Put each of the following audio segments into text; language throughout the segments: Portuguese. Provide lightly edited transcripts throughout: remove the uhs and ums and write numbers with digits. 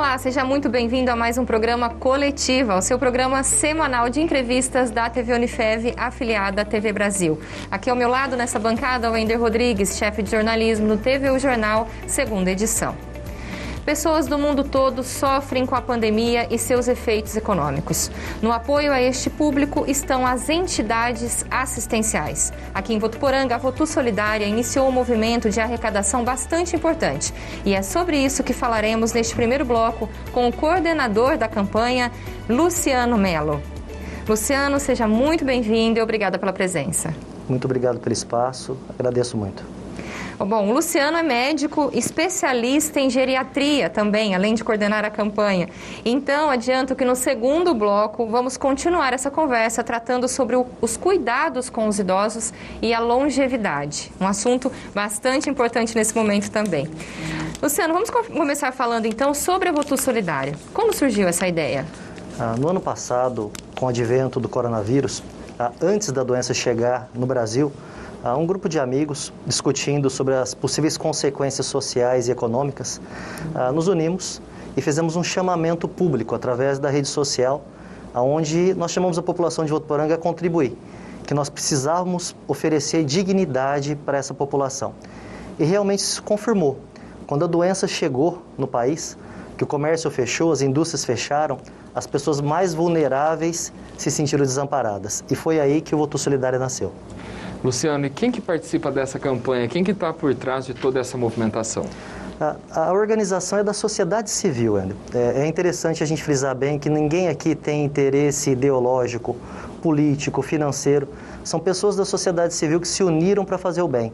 Olá, seja muito bem-vindo a mais um programa Coletiva, o seu programa semanal de entrevistas da TV Unifev, afiliada à TV Brasil. Aqui ao meu lado, nessa bancada, o Wender Rodrigues, chefe de jornalismo do TV Jornal, segunda edição. Pessoas do mundo todo sofrem com a pandemia e seus efeitos econômicos. No apoio a este público estão as entidades assistenciais. Aqui em Votuporanga, a Votu Solidária iniciou um movimento de arrecadação bastante importante. E é sobre isso que falaremos neste primeiro bloco com o coordenador da campanha, Luciano Melo. Luciano, seja muito bem-vindo e obrigada pela presença. Muito obrigado pelo espaço, agradeço muito. Bom, o Luciano é médico, especialista em geriatria também, além de coordenar a campanha. Então, adianto que no segundo bloco vamos continuar essa conversa tratando sobre os cuidados com os idosos e a longevidade. Um assunto bastante importante nesse momento também. Luciano, vamos começar falando então sobre a Votu Solidária. Como surgiu essa ideia? No ano passado, com o advento do coronavírus, antes da doença chegar no Brasil, um grupo de amigos discutindo sobre as possíveis consequências sociais e econômicas, nos unimos e fizemos um chamamento público através da rede social, onde nós chamamos a população de Votuporanga a contribuir, que nós precisávamos oferecer dignidade para essa população. E realmente isso se confirmou. Quando a doença chegou no país, que o comércio fechou, as indústrias fecharam, as pessoas mais vulneráveis se sentiram desamparadas. E foi aí que o Votu Solidária nasceu. Luciano, e quem que participa dessa campanha? Quem que está por trás de toda essa movimentação? A organização é da sociedade civil, André. É interessante a gente frisar bem que ninguém aqui tem interesse ideológico, político, financeiro. São pessoas da sociedade civil que se uniram para fazer o bem.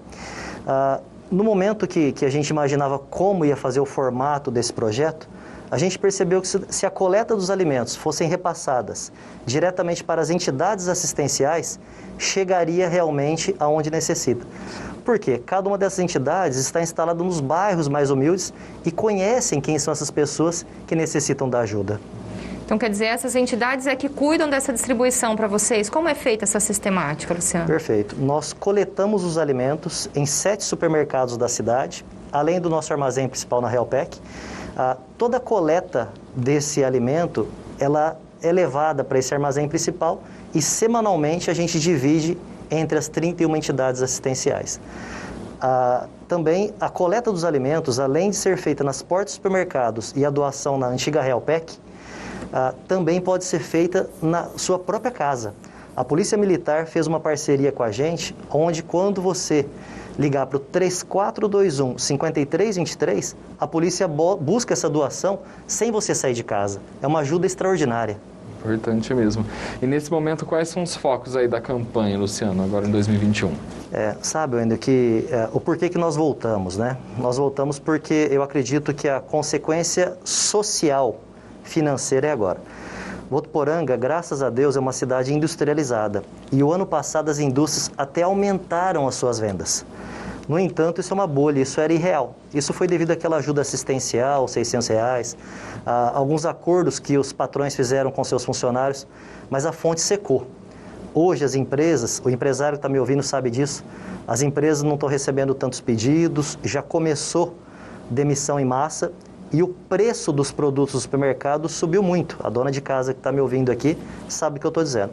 No momento que a gente imaginava como ia fazer o formato desse projeto, a gente percebeu que se a coleta dos alimentos fossem repassadas diretamente para as entidades assistenciais, chegaria realmente aonde necessita. Por quê? Cada uma dessas entidades está instalada nos bairros mais humildes e conhecem quem são essas pessoas que necessitam da ajuda. Então, quer dizer, essas entidades é que cuidam dessa distribuição para vocês. Como é feita essa sistemática, Luciano? Perfeito. Nós coletamos os alimentos em 7 supermercados da cidade, além do nosso armazém principal na Realpec. Toda a coleta desse alimento, ela é levada para esse armazém principal e semanalmente a gente divide entre as 31 entidades assistenciais. Também a coleta dos alimentos, além de ser feita nas portas dos supermercados e a doação na antiga Realpec, também pode ser feita na sua própria casa. A Polícia Militar fez uma parceria com a gente, onde quando você ligar para o 3421-5323, a polícia busca essa doação sem você sair de casa. É uma ajuda extraordinária. Importante mesmo. E nesse momento, quais são os focos aí da campanha, Luciano, agora em 2021? Sabe, Wender, o porquê que nós voltamos, né? Nós voltamos porque eu acredito que a consequência social, financeira é agora. Votuporanga, graças a Deus, é uma cidade industrializada. E o ano passado as indústrias até aumentaram as suas vendas. No entanto, isso é uma bolha, isso era irreal. Isso foi devido àquela ajuda assistencial, R$600, alguns acordos que os patrões fizeram com seus funcionários, mas a fonte secou. Hoje as empresas, o empresário que está me ouvindo sabe disso, as empresas não estão recebendo tantos pedidos, já começou demissão em massa e o preço dos produtos do supermercado subiu muito. A dona de casa que está me ouvindo aqui sabe o que eu estou dizendo.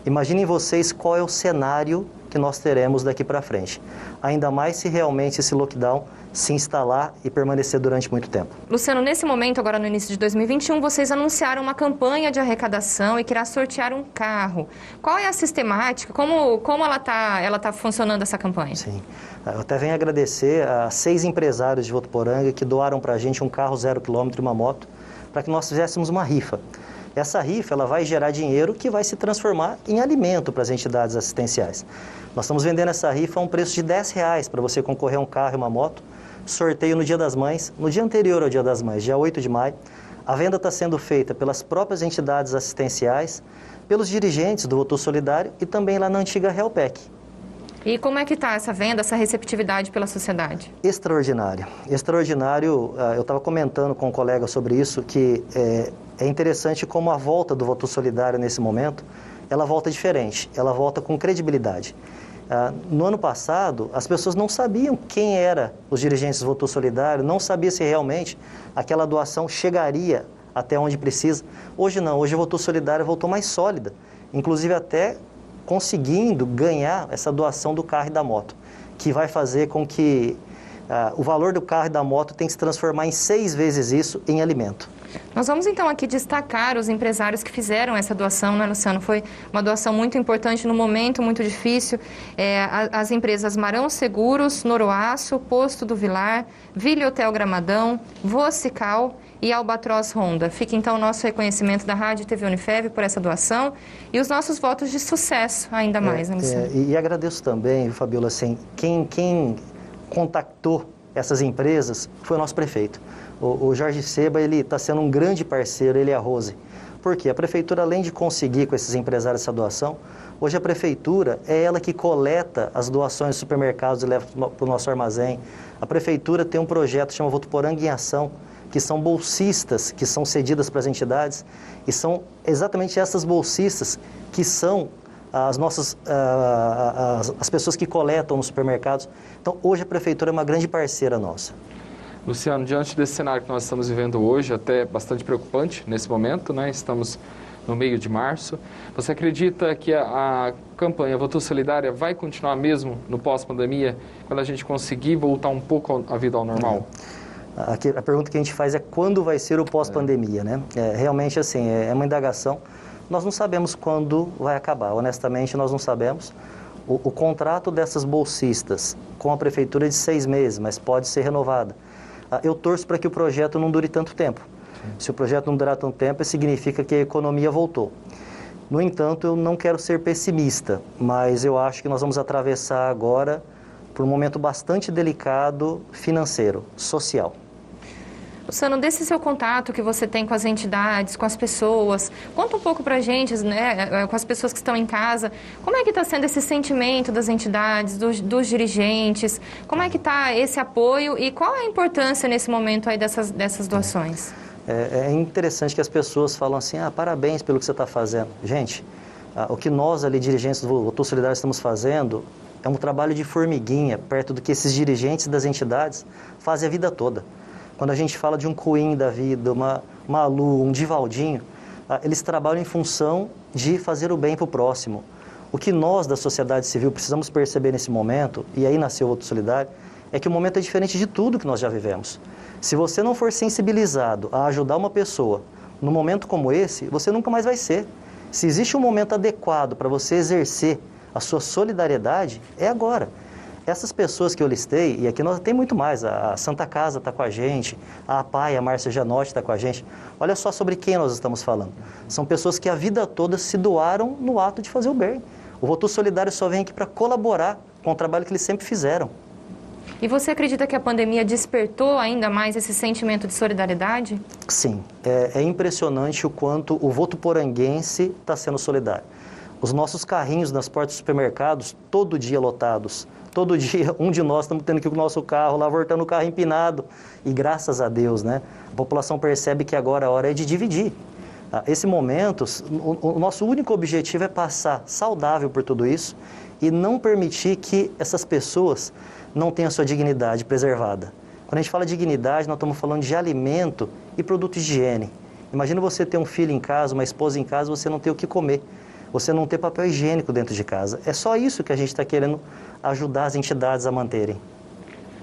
Imaginem vocês qual é o cenário que nós teremos daqui para frente. Ainda mais se realmente esse lockdown se instalar e permanecer durante muito tempo. Luciano, nesse momento, agora no início de 2021, vocês anunciaram uma campanha de arrecadação e que irá sortear um carro. Qual é a sistemática? Como ela tá funcionando essa campanha? Sim. Eu até venho agradecer a 6 empresários de Votuporanga que doaram para a gente um carro 0 km e uma moto para que nós fizéssemos uma rifa. Essa rifa ela vai gerar dinheiro que vai se transformar em alimento para as entidades assistenciais. Nós estamos vendendo essa rifa a um preço de R$10 para você concorrer a um carro e uma moto. Sorteio no Dia das Mães, no dia anterior ao Dia das Mães, dia 8 de maio. A venda está sendo feita pelas próprias entidades assistenciais, pelos dirigentes do Votu Solidário e também lá na antiga Realpec. E como é que está essa venda, essa receptividade pela sociedade? Extraordinário. Extraordinário, eu estava comentando com um colega sobre isso, que é interessante como a volta do Votu Solidário nesse momento, ela volta diferente, ela volta com credibilidade. No ano passado, as pessoas não sabiam quem eram os dirigentes do Voto Solidário, não sabia se realmente aquela doação chegaria até onde precisa. Hoje não, hoje o Voto Solidário voltou mais sólida, inclusive até conseguindo ganhar essa doação do carro e da moto, que vai fazer com que o valor do carro e da moto tem que se transformar em 6 vezes isso em alimento. Nós vamos então aqui destacar os empresários que fizeram essa doação, né, Luciano? Foi uma doação muito importante num momento muito difícil. As empresas Marão Seguros, Noroaço, Posto do Vilar, Vila Hotel Gramadão, Vocical e Albatroz Honda. Fica então o nosso reconhecimento da Rádio TV Unifev por essa doação e os nossos votos de sucesso ainda mais, né, Luciano? E agradeço também, Fabiola, assim, quem contactou essas empresas foi o nosso prefeito. O Jorge Seba, ele está sendo um grande parceiro, ele e a Rose. Por quê? A prefeitura, além de conseguir com esses empresários essa doação, hoje a prefeitura é ela que coleta as doações dos supermercados e leva para o nosso armazém. A prefeitura tem um projeto que chama Votuporanga em Ação, que são bolsistas que são cedidas para as entidades, e são exatamente essas bolsistas que são as nossas as pessoas que coletam nos supermercados. Então, hoje a prefeitura é uma grande parceira nossa. Luciano, diante desse cenário que nós estamos vivendo hoje, até bastante preocupante nesse momento, né? Estamos no meio de março. Você acredita que a campanha Voto Solidária vai continuar mesmo no pós-pandemia, quando a gente conseguir voltar um pouco a vida ao normal? A pergunta que a gente faz é quando vai ser o pós-pandemia, né? Realmente, assim, é uma indagação. Nós não sabemos quando vai acabar, honestamente, nós não sabemos. O contrato dessas bolsistas com a prefeitura é de 6 meses, mas pode ser renovado. Eu torço para que o projeto não dure tanto tempo. Se o projeto não durar tanto tempo, significa que a economia voltou. No entanto, eu não quero ser pessimista, mas eu acho que nós vamos atravessar agora por um momento bastante delicado financeiro, social. Luciano, desse seu contato que você tem com as entidades, com as pessoas, conta um pouco para a gente, né, com as pessoas que estão em casa, como é que está sendo esse sentimento das entidades, dos dirigentes, como é que está esse apoio e qual é a importância nesse momento aí dessas doações? É interessante que as pessoas falam assim, parabéns pelo que você está fazendo. Gente, o que nós ali, dirigentes do Voto Solidário, estamos fazendo é um trabalho de formiguinha, perto do que esses dirigentes das entidades fazem a vida toda. Quando a gente fala de um Coim da vida, uma Malu, um Divaldinho, eles trabalham em função de fazer o bem para o próximo. O que nós da sociedade civil precisamos perceber nesse momento, e aí nasceu o Voto Solidário, é que o momento é diferente de tudo que nós já vivemos. Se você não for sensibilizado a ajudar uma pessoa num momento como esse, você nunca mais vai ser. Se existe um momento adequado para você exercer a sua solidariedade, é agora. Essas pessoas que eu listei, e aqui nós tem muito mais, a Santa Casa está com a gente, a APAI, a Márcia Janotti está com a gente. Olha só sobre quem nós estamos falando. São pessoas que a vida toda se doaram no ato de fazer o bem. O Voto Solidário só vem aqui para colaborar com o trabalho que eles sempre fizeram. E você acredita que a pandemia despertou ainda mais esse sentimento de solidariedade? Sim, é impressionante o quanto o votuporanguense está sendo solidário. Os nossos carrinhos nas portas dos supermercados, todo dia lotados. Todo dia, um de nós estamos tendo que ir com o nosso carro lá, voltando o carro empinado. E graças a Deus, né? A população percebe que agora a hora é de dividir. Esse momento, o nosso único objetivo é passar saudável por tudo isso e não permitir que essas pessoas não tenham a sua dignidade preservada. Quando a gente fala de dignidade, nós estamos falando de alimento e produto de higiene. Imagina você ter um filho em casa, uma esposa em casa, você não ter o que comer. Você não ter papel higiênico dentro de casa. É só isso que a gente está querendo ajudar as entidades a manterem.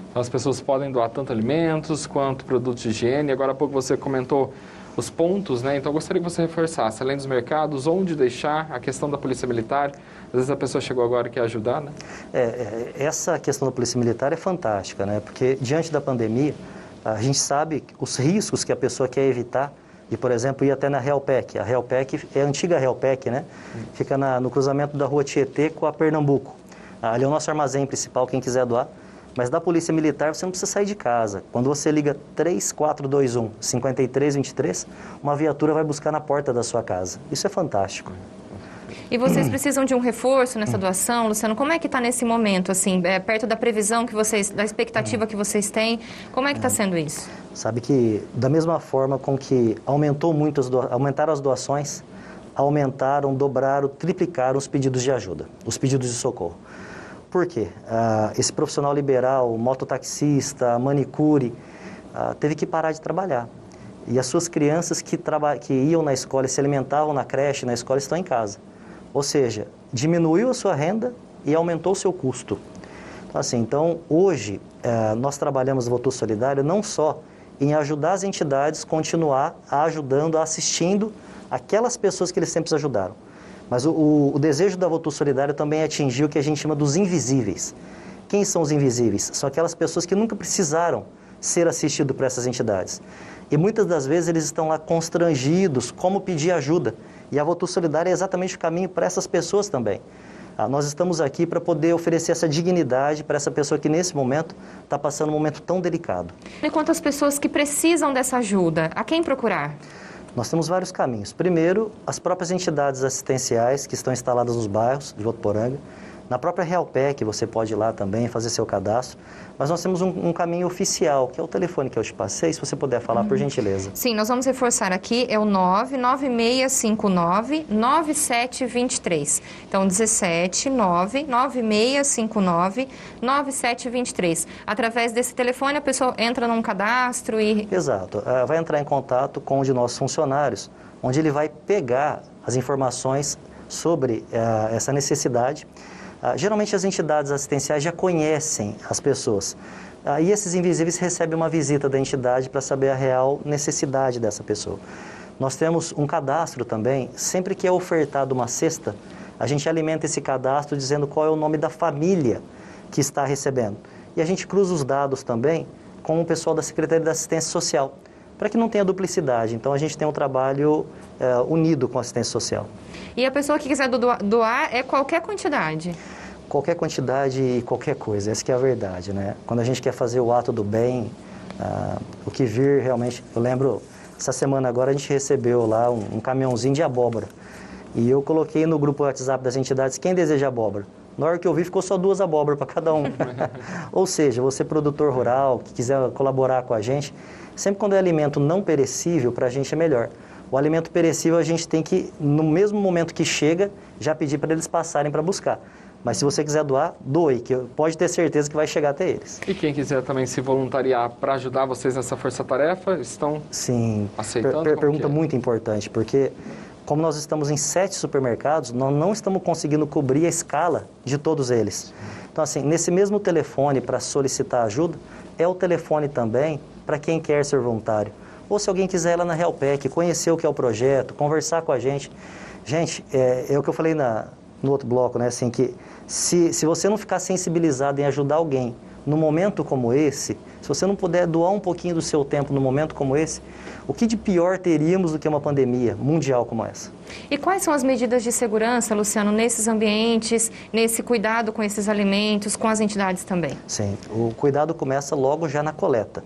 Então, as pessoas podem doar tanto alimentos quanto produtos de higiene. Agora há pouco você comentou os pontos, né? Então eu gostaria que você reforçasse, além dos mercados, onde deixar, a questão da Polícia Militar. Às vezes a pessoa chegou agora e quer ajudar, né? Essa questão da Polícia Militar é fantástica, né? Porque diante da pandemia, a gente sabe os riscos que a pessoa quer evitar. E, por exemplo, ir até na Realpec. A Realpec é a antiga Realpec, né? Fica no cruzamento da rua Tietê com a Pernambuco. Ali é o nosso armazém principal, quem quiser doar. Mas da Polícia Militar você não precisa sair de casa. Quando você liga 3421-5323, uma viatura vai buscar na porta da sua casa. Isso é fantástico. E vocês precisam de um reforço nessa doação, Luciano? Como é que está nesse momento, assim, perto da previsão que vocês, da expectativa que vocês têm? Como é que está sendo isso? Sabe que, da mesma forma com que aumentaram as doações, aumentaram, dobraram, triplicaram os pedidos de ajuda, os pedidos de socorro. Por quê? Esse profissional liberal, mototaxista, manicure, teve que parar de trabalhar. E as suas crianças que iam na escola e se alimentavam na creche, na escola, estão em casa. Ou seja, diminuiu a sua renda e aumentou o seu custo. Então, hoje, nós trabalhamos no Votorantim Solidário não só em ajudar as entidades, continuar ajudando, assistindo aquelas pessoas que eles sempre ajudaram. Mas o desejo da Votorantim Solidário também é atingir o que a gente chama dos invisíveis. Quem são os invisíveis? São aquelas pessoas que nunca precisaram ser assistidos por essas entidades. E muitas das vezes eles estão lá constrangidos, como pedir ajuda. E a Votorantim Solidário é exatamente o caminho para essas pessoas também. Nós estamos aqui para poder oferecer essa dignidade para essa pessoa que nesse momento está passando um momento tão delicado. E quantas pessoas que precisam dessa ajuda? A quem procurar? Nós temos vários caminhos. Primeiro, as próprias entidades assistenciais que estão instaladas nos bairros de Votuporanga. Na própria Realpec você pode ir lá também fazer seu cadastro. Mas nós temos um caminho oficial, que é o telefone que eu te passei, se você puder falar, por gentileza. Sim, nós vamos reforçar aqui, é o 99659-9723. Então, 1799659-9723. Através desse telefone, a pessoa entra num cadastro e... Exato. Vai entrar em contato com um de nossos funcionários, onde ele vai pegar as informações sobre essa necessidade. Geralmente as entidades assistenciais já conhecem as pessoas e esses invisíveis recebem uma visita da entidade para saber a real necessidade dessa pessoa. Nós temos um cadastro também, sempre que é ofertado uma cesta, a gente alimenta esse cadastro dizendo qual é o nome da família que está recebendo. E a gente cruza os dados também com o pessoal da Secretaria da Assistência Social, para que não tenha duplicidade. Então a gente tem um trabalho unido com a assistência social. E a pessoa que quiser doar é qualquer quantidade? Qualquer quantidade e qualquer coisa, essa que é a verdade, né? Quando a gente quer fazer o ato do bem, o que vir realmente... Eu lembro, essa semana agora a gente recebeu lá um caminhãozinho de abóbora. E eu coloquei no grupo WhatsApp das entidades, quem deseja abóbora? Na hora que eu vi, ficou só 2 abóboras para cada um. Ou seja, você produtor rural, que quiser colaborar com a gente, sempre quando é alimento não perecível, para a gente é melhor. O alimento perecível a gente tem que, no mesmo momento que chega, já pedir para eles passarem para buscar. Mas se você quiser doar, doe, que pode ter certeza que vai chegar até eles. E quem quiser também se voluntariar para ajudar vocês nessa força-tarefa, estão aceitando? Pergunta muito importante, porque como nós estamos em 7 supermercados, nós não estamos conseguindo cobrir a escala de todos eles. Então, assim, nesse mesmo telefone para solicitar ajuda, é o telefone também para quem quer ser voluntário. Ou se alguém quiser ir lá na Realpec, conhecer o que é o projeto, conversar com a gente. Gente, é o que eu falei no outro bloco, né? Assim, que se você não ficar sensibilizado em ajudar alguém num momento como esse, se você não puder doar um pouquinho do seu tempo num momento como esse, o que de pior teríamos do que uma pandemia mundial como essa? E quais são as medidas de segurança, Luciano, nesses ambientes, nesse cuidado com esses alimentos, com as entidades também? Sim, o cuidado começa logo já na coleta.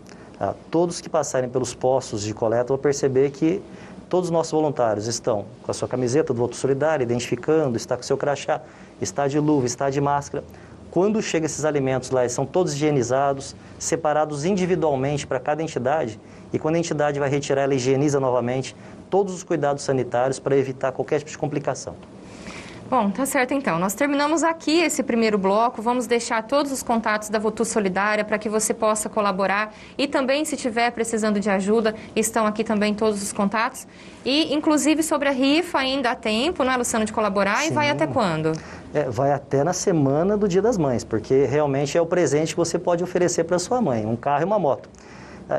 Todos que passarem pelos postos de coleta vão perceber que todos os nossos voluntários estão com a sua camiseta do Voto Solidário, identificando, está com o seu crachá, está de luva, está de máscara. Quando chegam esses alimentos lá, eles são todos higienizados, separados individualmente para cada entidade, e quando a entidade vai retirar, ela higieniza novamente todos os cuidados sanitários para evitar qualquer tipo de complicação. Bom, tá certo então. Nós terminamos aqui esse primeiro bloco. Vamos deixar todos os contatos da Votorantim Solidária para que você possa colaborar. E também, se estiver precisando de ajuda, estão aqui também todos os contatos. E, inclusive, sobre a rifa ainda há tempo, não é, Luciano, de colaborar? Sim. E vai até quando? Vai até na semana do Dia das Mães, porque realmente é o presente que você pode oferecer para sua mãe, um carro e uma moto.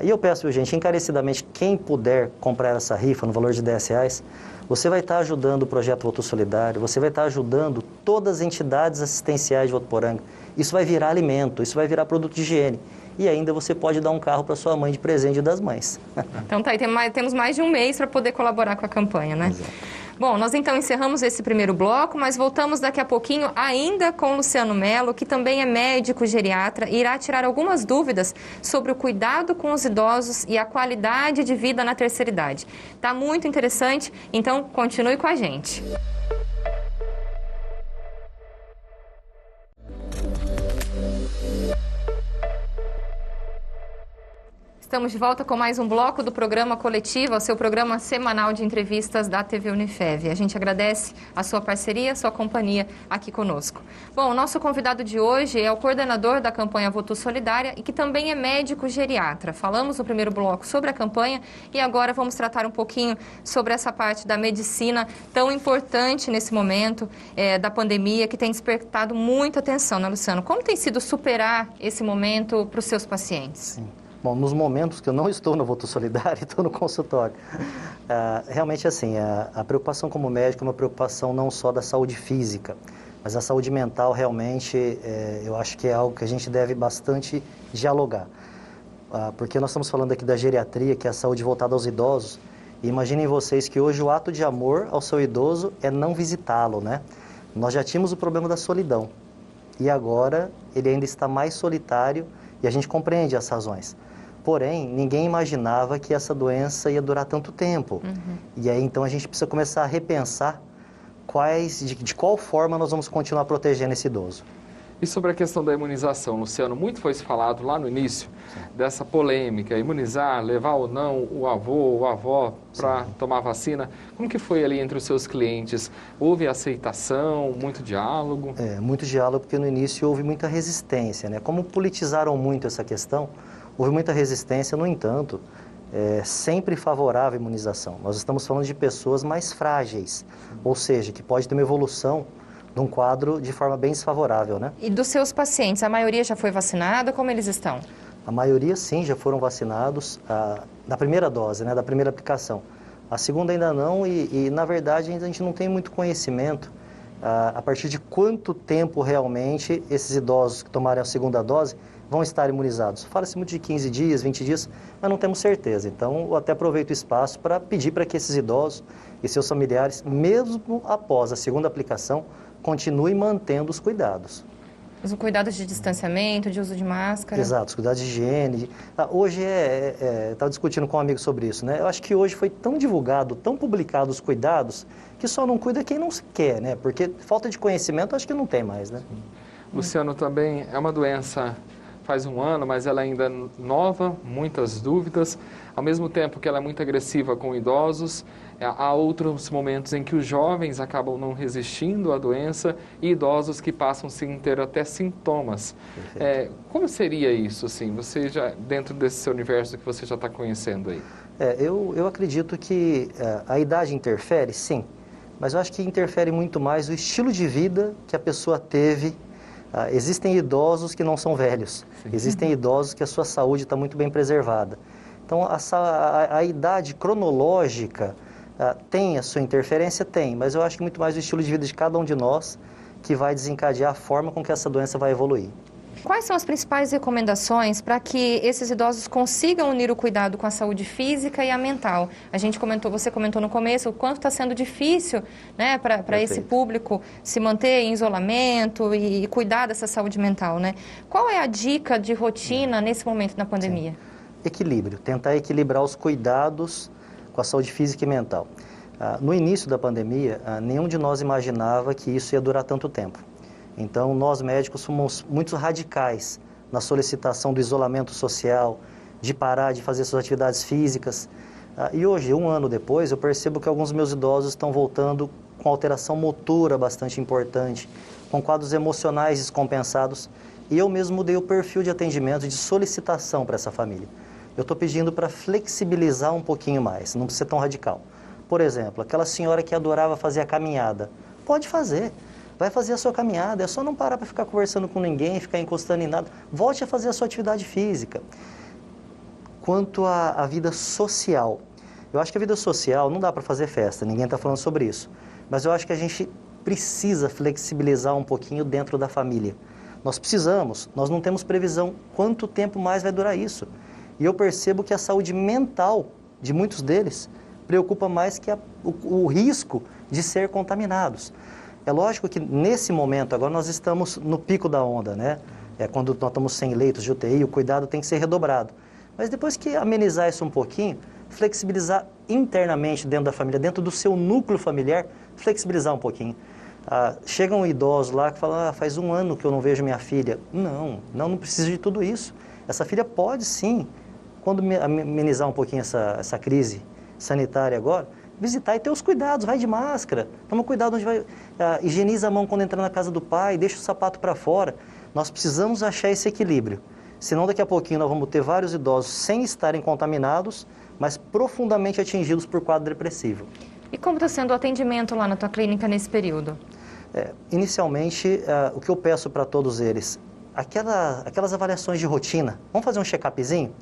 E eu peço, gente, encarecidamente, quem puder comprar essa rifa no valor de R$10, você vai estar ajudando o projeto Votorantim Solidário, você vai estar ajudando todas as entidades assistenciais de Votuporanga. Isso vai virar alimento, isso vai virar produto de higiene. E ainda você pode dar um carro para sua mãe de presente das mães. Então tá aí, temos mais de um mês para poder colaborar com a campanha, né? Exato. Bom, nós então encerramos esse primeiro bloco, mas voltamos daqui a pouquinho ainda com o Luciano Mello, que também é médico geriatra e irá tirar algumas dúvidas sobre o cuidado com os idosos e a qualidade de vida na terceira idade. Tá muito interessante, então continue com a gente. Estamos de volta com mais um bloco do programa Coletiva, o seu programa semanal de entrevistas da TV Unifev. A gente agradece a sua parceria, a sua companhia aqui conosco. Bom, o nosso convidado de hoje é o coordenador da campanha Voto Solidária e que também é médico geriatra. Falamos no primeiro bloco sobre a campanha e agora vamos tratar um pouquinho sobre essa parte da medicina tão importante nesse momento da pandemia, que tem despertado muita atenção, né, Luciano? Como tem sido superar esse momento para os seus pacientes? Sim. Bom, nos momentos que eu não estou no Voto Solidário, estou no consultório. Realmente, assim, a preocupação como médico é uma preocupação não só da saúde física, mas a saúde mental realmente, eu acho que é algo que a gente deve bastante dialogar. Porque nós estamos falando aqui da geriatria, que é a saúde voltada aos idosos, e imaginem vocês que hoje o ato de amor ao seu idoso é não visitá-lo, né? Nós já tínhamos o problema da solidão, e agora ele ainda está mais solitário, e a gente compreende as razões. Porém, ninguém imaginava que essa doença ia durar tanto tempo. E aí, então, a gente precisa começar a repensar de qual forma nós vamos continuar protegendo esse idoso. E sobre a questão da imunização, Luciano, muito foi falado lá no início dessa polêmica, imunizar, levar ou não o avô ou a avó para tomar vacina. Como que foi ali entre os seus clientes? Houve aceitação, muito diálogo? Muito diálogo, porque no início houve muita resistência, né? Como politizaram muito essa questão, houve muita resistência, no entanto, sempre favorável à imunização. Nós estamos falando de pessoas mais frágeis, ou seja, que pode ter uma evolução de um quadro de forma bem desfavorável, né? E dos seus pacientes, a maioria já foi vacinada? Como eles estão? A maioria, sim, já foram vacinados da primeira dose, né, da primeira aplicação. A segunda ainda não e na verdade, a gente não tem muito conhecimento a partir de quanto tempo realmente esses idosos que tomarem a segunda dose vão estar imunizados. Fala-se muito de 15 dias, 20 dias, mas não temos certeza. Então, eu até aproveito o espaço para pedir para que esses idosos e seus familiares, mesmo após a segunda aplicação, continuem mantendo os cuidados. Os cuidados de distanciamento, de uso de máscara. Exato, os cuidados de higiene. Hoje, estava discutindo com um amigo sobre isso, né? Eu acho que hoje foi tão divulgado, tão publicado os cuidados, que só não cuida quem não quer, né? Porque falta de conhecimento, acho que não tem mais, né? Luciano, também é uma doença faz um ano, mas ela ainda é nova, muitas dúvidas. Ao mesmo tempo que ela é muito agressiva com idosos, há outros momentos em que os jovens acabam não resistindo à doença e idosos que passam sem ter até sintomas. Como seria isso, assim? Você já, dentro desse seu universo que você já está conhecendo aí? Eu acredito que a idade interfere, sim, mas eu acho que interfere muito mais o estilo de vida que a pessoa teve. Existem idosos que não são velhos, existem idosos que a sua saúde está muito bem preservada. Então, a idade cronológica tem a sua interferência? Tem, mas eu acho que muito mais o estilo de vida de cada um de nós que vai desencadear a forma com que essa doença vai evoluir. Quais são as principais recomendações para que esses idosos consigam unir o cuidado com a saúde física e a mental? Você comentou no começo o quanto está sendo difícil, né, para esse público se manter em isolamento e cuidar dessa saúde mental, né? Qual é a dica de rotina nesse momento da pandemia? Sim. Equilíbrio, tentar equilibrar os cuidados com a saúde física e mental. No início da pandemia, nenhum de nós imaginava que isso ia durar tanto tempo. Então, nós médicos somos muito radicais na solicitação do isolamento social, de parar de fazer suas atividades físicas. E hoje, um ano depois, eu percebo que alguns meus idosos estão voltando com alteração motora bastante importante, com quadros emocionais descompensados. E eu mesmo mudei o perfil de atendimento, de solicitação para essa família. Eu estou pedindo para flexibilizar um pouquinho mais, não precisa ser tão radical. Por exemplo, aquela senhora que adorava fazer a caminhada, pode fazer. Vai fazer a sua caminhada, é só não parar para ficar conversando com ninguém, ficar encostando em nada. Volte a fazer a sua atividade física. Quanto à vida social, eu acho que a vida social não dá para fazer festa, ninguém está falando sobre isso. Mas eu acho que a gente precisa flexibilizar um pouquinho dentro da família. Nós não temos previsão quanto tempo mais vai durar isso. E eu percebo que a saúde mental de muitos deles preocupa mais que o risco de ser contaminados. É lógico que nesse momento, agora nós estamos no pico da onda, né? Quando nós estamos sem leitos de UTI, o cuidado tem que ser redobrado. Mas depois que amenizar isso um pouquinho, flexibilizar internamente dentro da família, dentro do seu núcleo familiar, flexibilizar um pouquinho. Chega um idoso lá que fala, faz um ano que eu não vejo minha filha. Não precisa de tudo isso. Essa filha pode sim quando amenizar um pouquinho essa crise sanitária agora, visitar e ter os cuidados, vai de máscara, toma cuidado onde vai, higieniza a mão quando entrar na casa do pai, deixa o sapato para fora. Nós precisamos achar esse equilíbrio, senão daqui a pouquinho nós vamos ter vários idosos sem estarem contaminados, mas profundamente atingidos por quadro depressivo. E como está sendo o atendimento lá na tua clínica nesse período? Inicialmente, o que eu peço para todos eles, aquelas avaliações de rotina, vamos fazer um check-upzinho?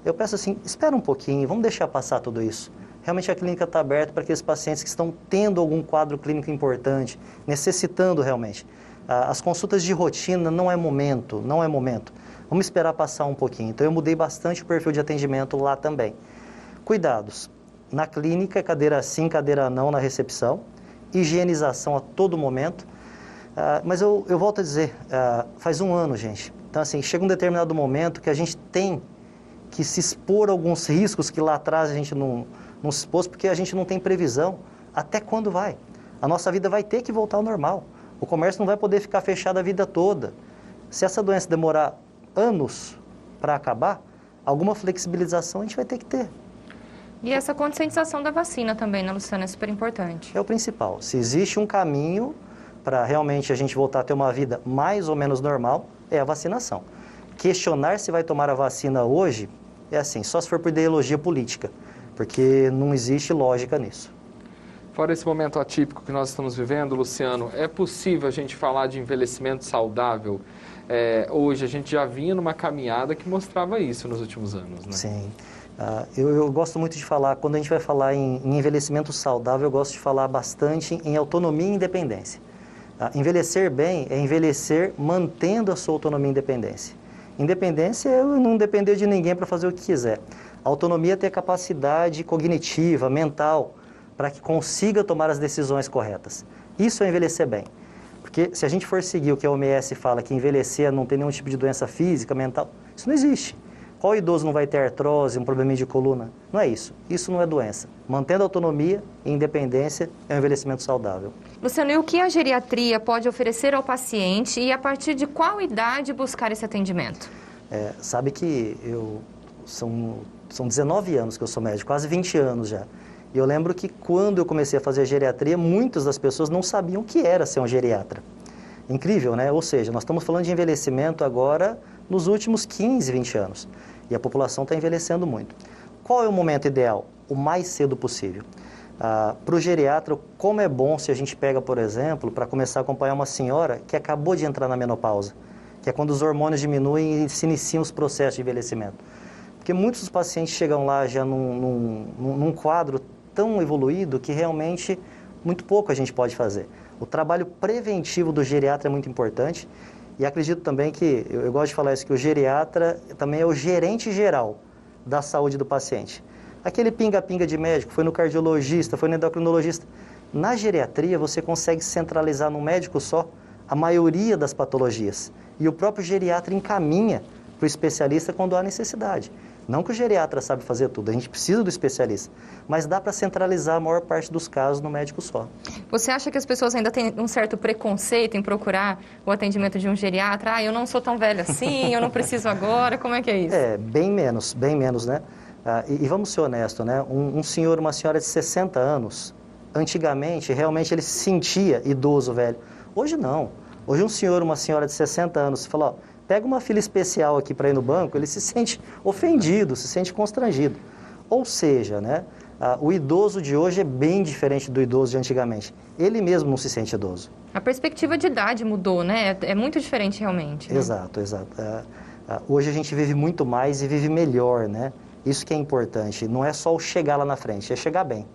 Eu peço assim, espera um pouquinho, vamos deixar passar tudo isso. Realmente a clínica está aberta para aqueles pacientes que estão tendo algum quadro clínico importante, necessitando realmente. As consultas de rotina não é momento. Vamos esperar passar um pouquinho. Então eu mudei bastante o perfil de atendimento lá também. Cuidados. Na clínica, cadeira sim, cadeira não na recepção. Higienização a todo momento. Mas eu volto a dizer, faz um ano, gente. Então assim, chega um determinado momento que a gente tem que se expor a alguns riscos que lá atrás a gente não se expôs, porque a gente não tem previsão até quando vai. A nossa vida vai ter que voltar ao normal. O comércio não vai poder ficar fechado a vida toda. Se essa doença demorar anos para acabar, alguma flexibilização a gente vai ter que ter. E essa conscientização da vacina também, né, Luciano? É super importante. É o principal. Se existe um caminho para realmente a gente voltar a ter uma vida mais ou menos normal, é a vacinação. Questionar se vai tomar a vacina hoje é assim, só se for por ideologia política, porque não existe lógica nisso. Fora esse momento atípico que nós estamos vivendo, Luciano, é possível a gente falar de envelhecimento saudável? Hoje a gente já vinha numa caminhada que mostrava isso nos últimos anos, né? Sim. Eu gosto muito de falar, quando a gente vai falar em envelhecimento saudável, eu gosto de falar bastante em autonomia e independência. Envelhecer bem é envelhecer mantendo a sua autonomia e independência. Independência é não depender de ninguém para fazer o que quiser. A autonomia é ter capacidade cognitiva, mental, para que consiga tomar as decisões corretas. Isso é envelhecer bem. Porque se a gente for seguir o que a OMS fala, que envelhecer não tem nenhum tipo de doença física, mental, isso não existe. Qual idoso não vai ter artrose, um probleminha de coluna? Não é isso. Isso não é doença. Mantendo a autonomia e independência é um envelhecimento saudável. Luciano, e o que a geriatria pode oferecer ao paciente e a partir de qual idade buscar esse atendimento? Sabe que são 19 anos que eu sou médico, quase 20 anos já. E eu lembro que quando eu comecei a fazer a geriatria, muitas das pessoas não sabiam o que era ser um geriatra. Incrível, né? Ou seja, nós estamos falando de envelhecimento agora nos últimos 15, 20 anos. E a população está envelhecendo muito. Qual é o momento ideal? O mais cedo possível. Para o geriatra, como é bom se a gente pega, por exemplo, para começar a acompanhar uma senhora que acabou de entrar na menopausa, que é quando os hormônios diminuem e se iniciam os processos de envelhecimento. Porque muitos dos pacientes chegam lá já num quadro tão evoluído que realmente muito pouco a gente pode fazer. O trabalho preventivo do geriatra é muito importante e acredito também que, eu gosto de falar isso, que o geriatra também é o gerente geral da saúde do paciente. Aquele pinga-pinga de médico, foi no cardiologista, foi no endocrinologista. Na geriatria você consegue centralizar num médico só a maioria das patologias e o próprio geriatra encaminha para o especialista quando há necessidade. Não que o geriatra sabe fazer tudo, a gente precisa do especialista, mas dá para centralizar a maior parte dos casos no médico só. Você acha que as pessoas ainda têm um certo preconceito em procurar o atendimento de um geriatra? Eu não sou tão velha assim, eu não preciso agora, como é que é isso? Bem menos, né? E vamos ser honestos, né? Um senhor, uma senhora de 60 anos, antigamente, realmente ele se sentia idoso, velho. Hoje não. Hoje um senhor, uma senhora de 60 anos, se fala, pega uma fila especial aqui para ir no banco, ele se sente ofendido, se sente constrangido. Ou seja, né, o idoso de hoje é bem diferente do idoso de antigamente. Ele mesmo não se sente idoso. A perspectiva de idade mudou, né? É muito diferente realmente. Né? Exato. Hoje a gente vive muito mais e vive melhor, né? Isso que é importante. Não é só o chegar lá na frente, é chegar bem.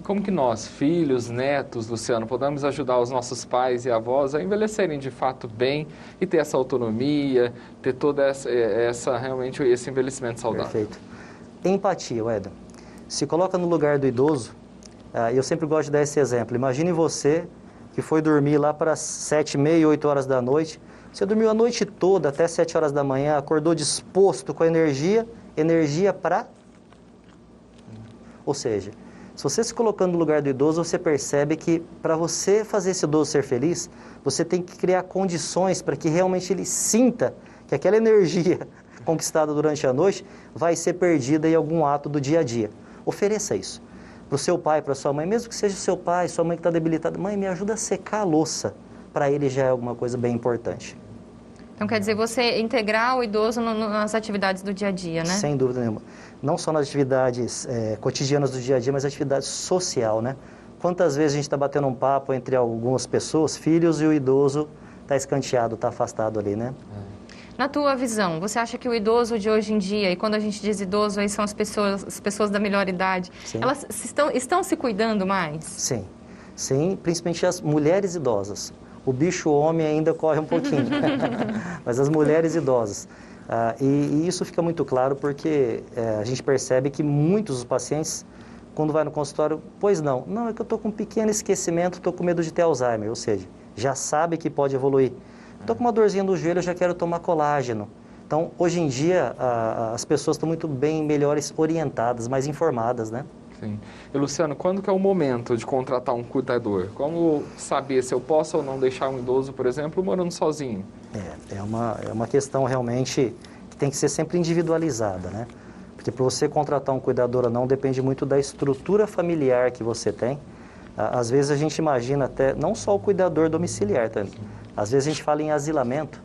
Como que nós, filhos, netos, Luciano, podemos ajudar os nossos pais e avós a envelhecerem de fato bem e ter essa autonomia, ter toda realmente esse envelhecimento saudável? Perfeito. Empatia, Éder. Se coloca no lugar do idoso, eu sempre gosto de dar esse exemplo. Imagine você que foi dormir lá para 7h30, 8 horas da noite. Você dormiu a noite toda até 7 horas da manhã, acordou disposto com energia para... Ou seja, se você se colocando no lugar do idoso, você percebe que para você fazer esse idoso ser feliz, você tem que criar condições para que realmente ele sinta que aquela energia conquistada durante a noite vai ser perdida em algum ato do dia a dia. Ofereça isso para o seu pai, para a sua mãe, mesmo que seja seu pai, sua mãe que está debilitada. Mãe, me ajuda a secar a louça. Para ele já é alguma coisa bem importante. Então, quer dizer, você integrar o idoso nas atividades do dia a dia, né? Sem dúvida nenhuma. Não só nas atividades cotidianas do dia a dia, mas atividade social, né? Quantas vezes a gente está batendo um papo entre algumas pessoas, filhos, e o idoso está escanteado, está afastado ali, né? Na tua visão, você acha que o idoso de hoje em dia, e quando a gente diz idoso, aí são as pessoas da melhor idade, Sim. elas estão se cuidando mais? Sim, sim, principalmente as mulheres idosas. O bicho homem ainda corre um pouquinho, mas as mulheres idosas. E isso fica muito claro porque a gente percebe que muitos dos pacientes, quando vai no consultório, pois não, é que eu estou com um pequeno esquecimento, estou com medo de ter Alzheimer, ou seja, já sabe que pode evoluir. Estou com uma dorzinha no joelho, eu já quero tomar colágeno. Então, hoje em dia, as pessoas estão muito bem, melhores orientadas, mais informadas, né? Sim. E, Luciano, quando que é o momento de contratar um cuidador? Como saber se eu posso ou não deixar um idoso, por exemplo, morando sozinho? É uma questão realmente que tem que ser sempre individualizada, né? Porque para você contratar um cuidador ou não, depende muito da estrutura familiar que você tem. Às vezes a gente imagina até, não só o cuidador domiciliar, tá? Às vezes a gente fala em asilamento,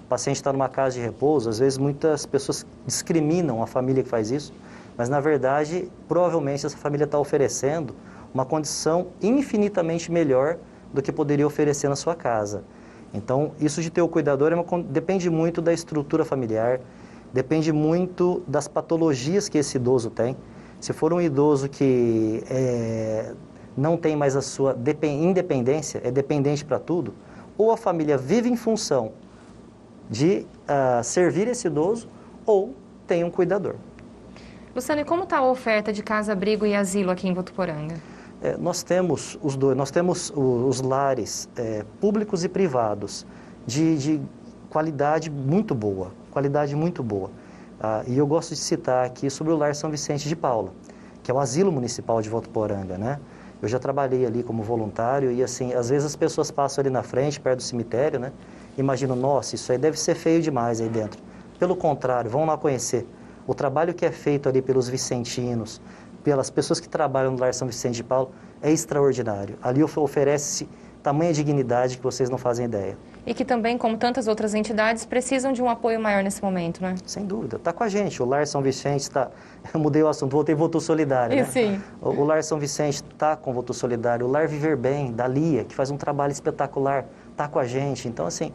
o paciente está numa casa de repouso, às vezes muitas pessoas discriminam a família que faz isso, mas na verdade, provavelmente essa família está oferecendo uma condição infinitamente melhor do que poderia oferecer na sua casa. Então, isso de ter o cuidador depende muito da estrutura familiar, depende muito das patologias que esse idoso tem. Se for um idoso que não tem mais a sua independência, é dependente para tudo, ou a família vive em função de servir esse idoso, ou tem um cuidador. Luciano, e como está a oferta de casa-abrigo e asilo aqui em Votuporanga? Nós temos os dois, nós temos os lares públicos e privados de qualidade muito boa, e eu gosto de citar aqui sobre o Lar São Vicente de Paula, que é o asilo municipal de Votuporanga, né? Eu já trabalhei ali como voluntário e, assim, às vezes as pessoas passam ali na frente, perto do cemitério, né? Imaginam, nossa, isso aí deve ser feio demais aí dentro. Pelo contrário, vão lá conhecer. O trabalho que é feito ali pelos vicentinos, pelas pessoas que trabalham no Lar São Vicente de Paulo, é extraordinário. Ali oferece-se tamanha dignidade que vocês não fazem ideia. E que também, como tantas outras entidades, precisam de um apoio maior nesse momento, né? Sem dúvida. Está com a gente. O Lar São Vicente está... Eu mudei o assunto, voltei Votu Solidário, né? Sim. O Lar São Vicente está com o Votu Solidário. O Lar Viver Bem, da Lia, que faz um trabalho espetacular, está com a gente. Então, assim,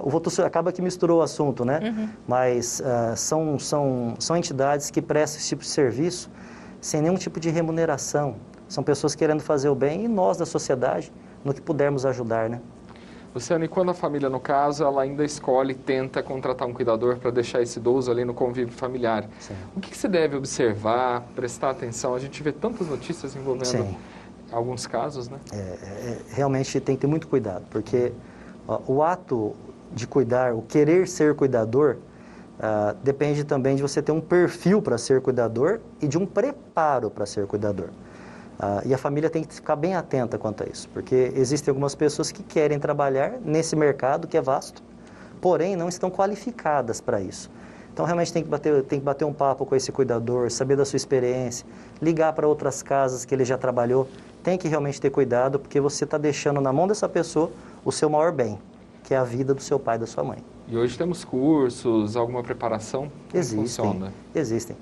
o Votu acaba que misturou o assunto, né? Uhum. Mas são entidades que prestam esse tipo de serviço sem nenhum tipo de remuneração. São pessoas querendo fazer o bem e nós, da sociedade, no que pudermos ajudar, né? Luciano, e quando a família, no caso, ela ainda escolhe, tenta contratar um cuidador para deixar esse idoso ali no convívio familiar, sim, o que você deve observar, prestar atenção? A gente vê tantas notícias envolvendo, sim, alguns casos, né? Realmente tem que ter muito cuidado, porque o ato de cuidar, o querer ser cuidador, depende também de você ter um perfil para ser cuidador e de um preparo para ser cuidador. E a família tem que ficar bem atenta quanto a isso, porque existem algumas pessoas que querem trabalhar nesse mercado que é vasto, porém não estão qualificadas para isso. Então realmente tem que bater um papo com esse cuidador, saber da sua experiência, ligar para outras casas que ele já trabalhou. Tem que realmente ter cuidado, porque você está deixando na mão dessa pessoa o seu maior bem, que é a vida do seu pai e da sua mãe. E hoje temos cursos, alguma preparação? Como funciona? Existem.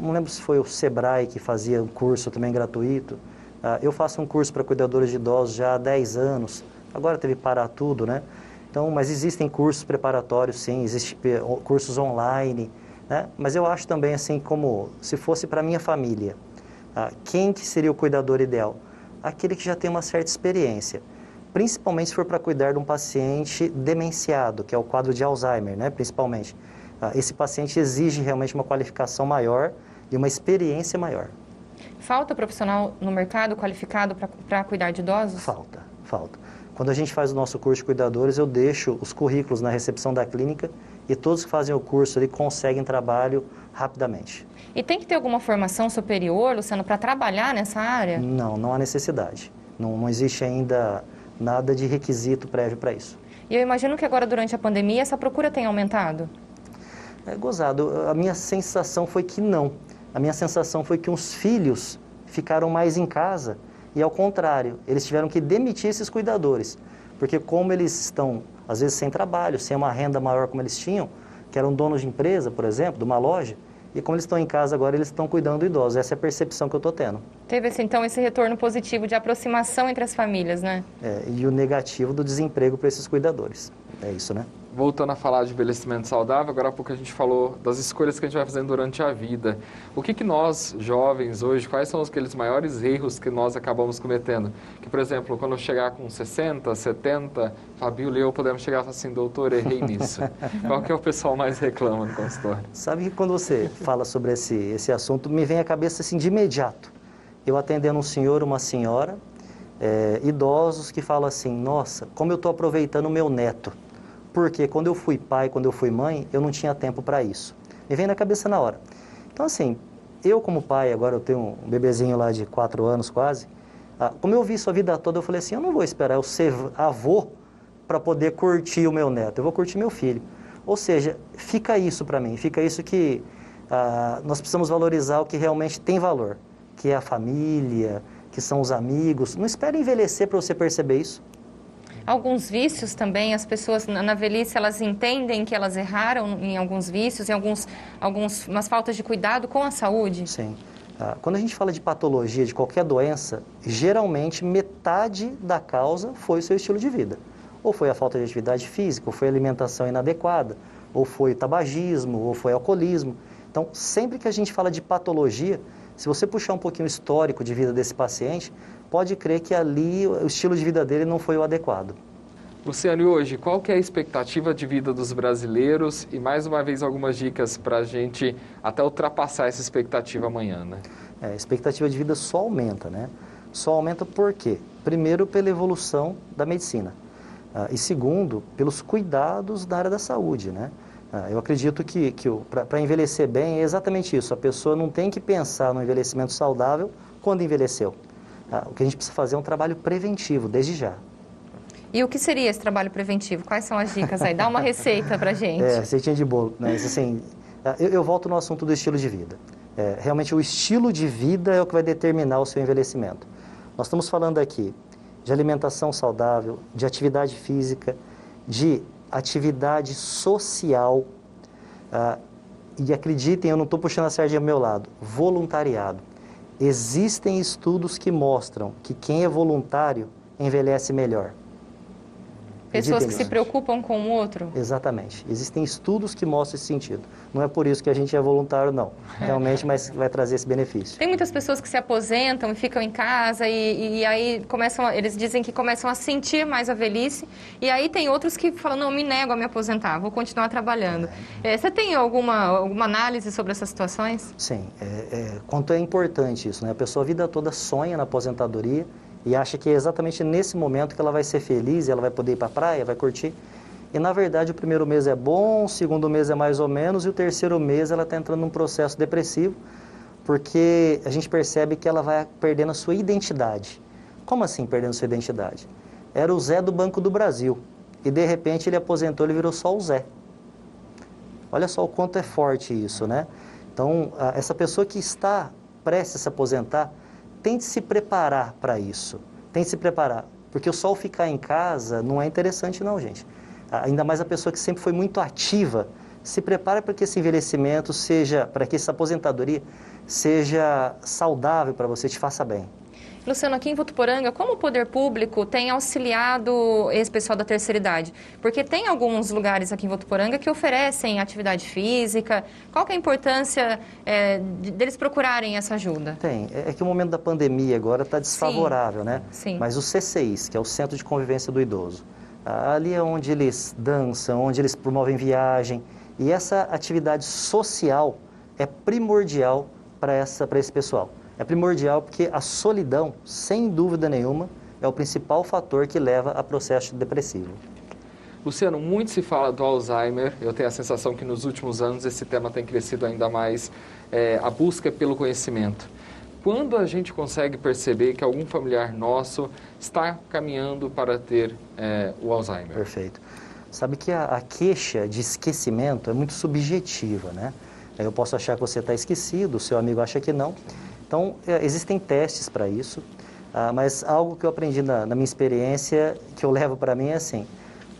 Não lembro se foi o Sebrae que fazia um curso também gratuito. Eu faço um curso para cuidadores de idosos já há 10 anos. Agora teve que parar tudo, né? Então, mas existem cursos preparatórios, sim. Existem cursos online, né? Mas eu acho também, assim, como se fosse para a minha família. Quem que seria o cuidador ideal? Aquele que já tem uma certa experiência. Principalmente se for para cuidar de um paciente demenciado, que é o quadro de Alzheimer, né? Principalmente. Esse paciente exige realmente uma qualificação maior e uma experiência maior. Falta profissional no mercado qualificado para cuidar de idosos? Falta. Quando a gente faz o nosso curso de cuidadores, eu deixo os currículos na recepção da clínica e todos que fazem o curso ali conseguem trabalho rapidamente. E tem que ter alguma formação superior, Luciano, para trabalhar nessa área? Não há necessidade. Não existe ainda nada de requisito prévio para isso. E eu imagino que agora, durante a pandemia, essa procura tem aumentado? É gozado. A minha sensação foi que não. A minha sensação foi que os filhos ficaram mais em casa e, ao contrário, eles tiveram que demitir esses cuidadores. Porque como eles estão, às vezes, sem trabalho, sem uma renda maior como eles tinham, que eram donos de empresa, por exemplo, de uma loja, e como eles estão em casa agora, eles estão cuidando do idoso. Essa é a percepção que eu estou tendo. Teve, então, esse retorno positivo de aproximação entre as famílias, né? E o negativo do desemprego para esses cuidadores. É isso, né? Voltando a falar de envelhecimento saudável, agora há pouco a gente falou das escolhas que a gente vai fazendo durante a vida. O que nós, jovens, hoje, quais são aqueles maiores erros que nós acabamos cometendo? Que, por exemplo, quando eu chegar com 60, 70, Fabíola e eu podemos chegar e falar assim, doutor, errei nisso. Qual que é o pessoal mais reclama no consultório? Sabe que quando você fala sobre esse assunto, me vem à cabeça assim de imediato. Eu atendendo um senhor, uma senhora, idosos que falam assim, nossa, como eu estou aproveitando o meu neto. Porque quando eu fui pai, quando eu fui mãe, eu não tinha tempo para isso. Me vem na cabeça na hora. Então, assim, eu como pai, agora eu tenho um bebezinho lá de 4 anos quase, como eu vi isso a vida toda, eu falei assim, eu não vou esperar eu ser avô para poder curtir o meu neto, eu vou curtir meu filho. Ou seja, fica isso para mim, fica isso que nós precisamos valorizar o que realmente tem valor, que é a família, que são os amigos. Não espere envelhecer para você perceber isso. Alguns vícios também, as pessoas na velhice, elas entendem que elas erraram em alguns vícios, em umas faltas de cuidado com a saúde? Sim. Quando a gente fala de patologia, de qualquer doença, geralmente metade da causa foi o seu estilo de vida. Ou foi a falta de atividade física, ou foi a alimentação inadequada, ou foi tabagismo, ou foi alcoolismo. Então, sempre que a gente fala de patologia, se você puxar um pouquinho o histórico de vida desse paciente, pode crer que ali o estilo de vida dele não foi o adequado. Luciano, e hoje, qual que é a expectativa de vida dos brasileiros? E mais uma vez algumas dicas para a gente até ultrapassar essa expectativa amanhã, né? A expectativa de vida só aumenta, né? Só aumenta por quê? Primeiro, pela evolução da medicina. E segundo, pelos cuidados da área da saúde, né? Eu acredito que para envelhecer bem é exatamente isso. A pessoa não tem que pensar no envelhecimento saudável quando envelheceu. O que a gente precisa fazer é um trabalho preventivo, desde já. E o que seria esse trabalho preventivo? Quais são as dicas aí? Dá uma receita pra gente. Receitinha de bolo. Mas, assim, eu volto no assunto do estilo de vida. Realmente, o estilo de vida é o que vai determinar o seu envelhecimento. Nós estamos falando aqui de alimentação saudável, de atividade física, de atividade social. E acreditem, eu não estou puxando a sardinha ao meu lado. Voluntariado. Existem estudos que mostram que quem é voluntário envelhece melhor. Pessoas que se preocupam com o outro? Exatamente. Existem estudos que mostram esse sentido. Não é por isso que a gente é voluntário, não. Realmente, mas vai trazer esse benefício. Tem muitas pessoas que se aposentam e ficam em casa e aí eles dizem que começam a sentir mais a velhice. E aí tem outros que falam, não, me nego a me aposentar, vou continuar trabalhando. Você tem alguma análise sobre essas situações? Sim. Quanto é importante isso, né? A pessoa a vida toda sonha na aposentadoria e acha que é exatamente nesse momento que ela vai ser feliz, e ela vai poder ir para a praia, vai curtir. E, na verdade, o primeiro mês é bom, o segundo mês é mais ou menos, e o terceiro mês ela está entrando num processo depressivo, porque a gente percebe que ela vai perdendo a sua identidade. Como assim perdendo a sua identidade? Era o Zé do Banco do Brasil, e, de repente, ele aposentou, ele virou só o Zé. Olha só o quanto é forte isso, né? Então, essa pessoa que está prestes a se aposentar, tente se preparar para isso. Tente se preparar. Porque só o ficar em casa não é interessante não, gente. Ainda mais a pessoa que sempre foi muito ativa. Se prepara para que esse envelhecimento para que essa aposentadoria seja saudável para você, te faça bem. Luciano, aqui em Votuporanga, como o poder público tem auxiliado esse pessoal da terceira idade? Porque tem alguns lugares aqui em Votuporanga que oferecem atividade física. Qual que é a importância deles procurarem essa ajuda? Tem. É que o momento da pandemia agora está desfavorável, né? Sim. Mas o CCIs, que é o Centro de Convivência do Idoso, ali é onde eles dançam, onde eles promovem viagem. E essa atividade social é primordial para esse pessoal. É primordial porque a solidão, sem dúvida nenhuma, é o principal fator que leva a processo depressivo. Luciano, muito se fala do Alzheimer. Eu tenho a sensação que nos últimos anos esse tema tem crescido ainda mais, a busca pelo conhecimento. Quando a gente consegue perceber que algum familiar nosso está caminhando para ter o Alzheimer? Perfeito. Sabe que a queixa de esquecimento é muito subjetiva, né? Eu posso achar que você está esquecido, o seu amigo acha que não. Então, existem testes para isso, mas algo que eu aprendi na minha experiência, que eu levo para mim é assim,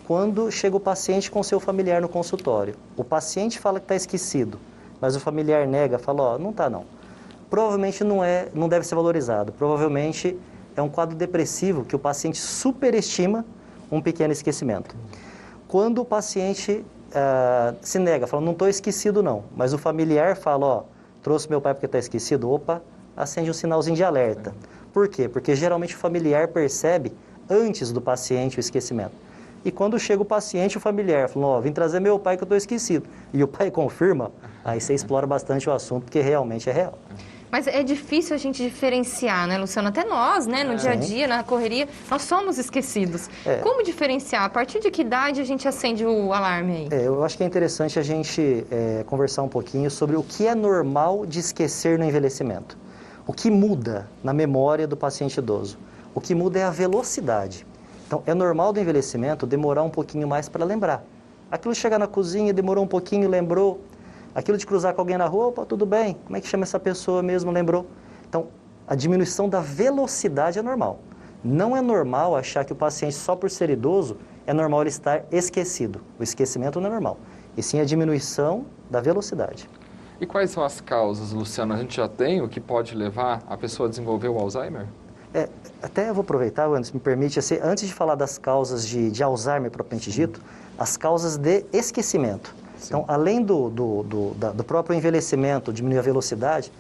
quando chega o paciente com o seu familiar no consultório, o paciente fala que está esquecido, mas o familiar nega, fala, ó, não está não. Provavelmente não deve ser valorizado, provavelmente é um quadro depressivo que o paciente superestima um pequeno esquecimento. Quando o paciente se nega, fala, não estou esquecido não, mas o familiar fala, ó, trouxe meu pai porque está esquecido, opa, acende um sinalzinho de alerta. Por quê? Porque geralmente o familiar percebe antes do paciente o esquecimento. E quando chega o paciente, o familiar fala, ó, vim trazer meu pai que eu estou esquecido. E o pai confirma, aí você explora bastante o assunto, porque realmente é real. Mas é difícil a gente diferenciar, né, Luciano? Até nós, né, no dia a dia, na correria, nós somos esquecidos. Como diferenciar? A partir de que idade a gente acende o alarme aí? Eu acho que é interessante a gente conversar um pouquinho sobre o que é normal de esquecer no envelhecimento. O que muda na memória do paciente idoso? O que muda é a velocidade. Então, é normal do envelhecimento demorar um pouquinho mais para lembrar. Aquilo de chegar na cozinha, demorou um pouquinho, lembrou. Aquilo de cruzar com alguém na rua, opa, tudo bem, como é que chama essa pessoa mesmo, lembrou? Então, a diminuição da velocidade é normal. Não é normal achar que o paciente, só por ser idoso, é normal ele estar esquecido. O esquecimento não é normal. E sim a diminuição da velocidade. E quais são as causas, Luciano? A gente já tem o que pode levar a pessoa a desenvolver o Alzheimer? Até eu vou aproveitar, Anderson, me permite, assim, antes de falar das causas de Alzheimer propriamente dito, as causas de esquecimento. Sim. Então, além do próprio envelhecimento, diminuir a velocidade,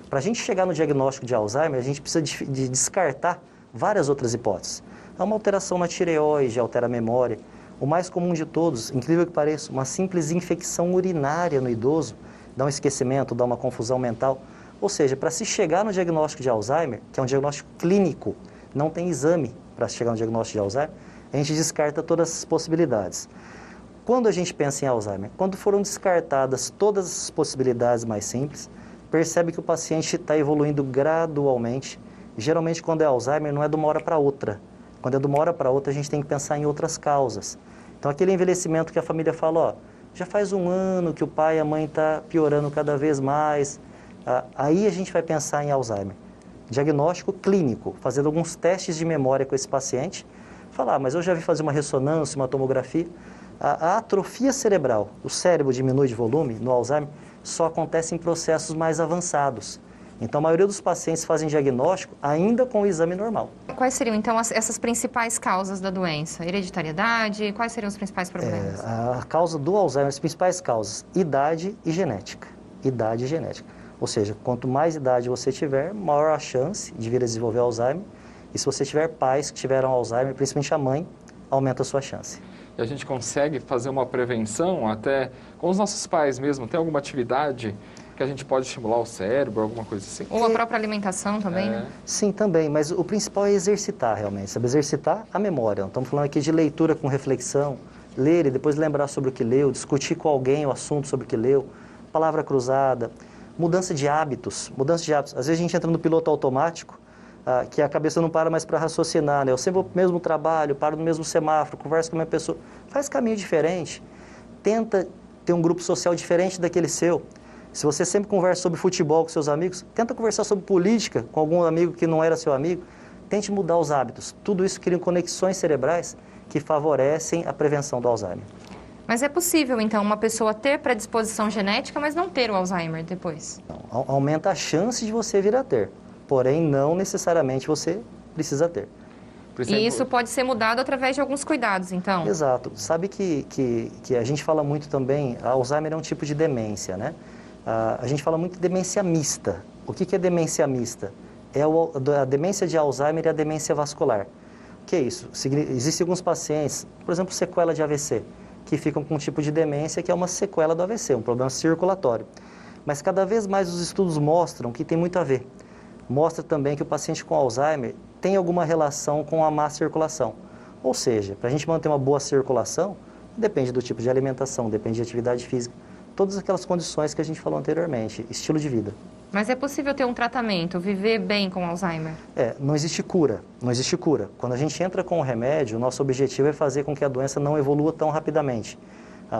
para a gente chegar no diagnóstico de Alzheimer, a gente precisa de descartar várias outras hipóteses. Há uma alteração na tireoide, altera a memória. O mais comum de todos, incrível que pareça, uma simples infecção urinária no idoso, dá um esquecimento, dá uma confusão mental. Ou seja, para se chegar no diagnóstico de Alzheimer, que é um diagnóstico clínico, não tem exame para se chegar no diagnóstico de Alzheimer, a gente descarta todas as possibilidades. Quando a gente pensa em Alzheimer? Quando foram descartadas todas as possibilidades mais simples, percebe que o paciente está evoluindo gradualmente. Geralmente, quando é Alzheimer, não é de uma hora para outra. Quando é de uma hora para outra, a gente tem que pensar em outras causas. Então, aquele envelhecimento que a família fala, ó, já faz um ano que o pai e a mãe estão piorando cada vez mais, aí a gente vai pensar em Alzheimer. Diagnóstico clínico, fazendo alguns testes de memória com esse paciente, falar, mas eu já vi fazer uma ressonância, uma tomografia. A atrofia cerebral, o cérebro diminui de volume no Alzheimer, só acontece em processos mais avançados. Então, a maioria dos pacientes fazem diagnóstico ainda com o exame normal. Quais seriam, então, essas principais causas da doença? Hereditariedade? Quais seriam os principais problemas? A causa do Alzheimer, as principais causas, idade e genética. Idade e genética. Ou seja, quanto mais idade você tiver, maior a chance de vir a desenvolver Alzheimer. E se você tiver pais que tiveram Alzheimer, principalmente a mãe, aumenta a sua chance. E a gente consegue fazer uma prevenção até com os nossos pais mesmo? Tem alguma atividade que a gente pode estimular o cérebro, alguma coisa assim? Ou a própria alimentação também, né? Sim, também, mas o principal é exercitar realmente, sabe? Exercitar a memória. Não estamos falando aqui de leitura com reflexão, ler e depois lembrar sobre o que leu, discutir com alguém o assunto sobre o que leu, palavra cruzada, mudança de hábitos. Mudança de hábitos. Às vezes a gente entra no piloto automático, que a cabeça não para mais para raciocinar, né? Eu sempre vou para o mesmo trabalho, paro no mesmo semáforo, converso com a minha pessoa. Faz caminho diferente. Tenta ter um grupo social diferente daquele seu. Se você sempre conversa sobre futebol com seus amigos, tenta conversar sobre política com algum amigo que não era seu amigo. Tente mudar os hábitos. Tudo isso cria conexões cerebrais que favorecem a prevenção do Alzheimer. Mas é possível, então, uma pessoa ter predisposição genética, mas não ter o Alzheimer depois? Aumenta a chance de você vir a ter. Porém, não necessariamente você precisa ter. E isso pode ser mudado através de alguns cuidados, então? Exato. Sabe que a gente fala muito também, a Alzheimer é um tipo de demência, né? A gente fala muito de demência mista. O que é demência mista? É a demência de Alzheimer e a demência vascular. O que é isso? Existem alguns pacientes, por exemplo, sequela de AVC, que ficam com um tipo de demência que é uma sequela do AVC, um problema circulatório. Mas cada vez mais os estudos mostram que tem muito a ver. Mostra também que o paciente com Alzheimer tem alguma relação com a má circulação. Ou seja, para a gente manter uma boa circulação, depende do tipo de alimentação, depende de atividade física, todas aquelas condições que a gente falou anteriormente, estilo de vida. Mas é possível ter um tratamento, viver bem com Alzheimer? Não existe cura, não existe cura. Quando a gente entra com o remédio, o nosso objetivo é fazer com que a doença não evolua tão rapidamente.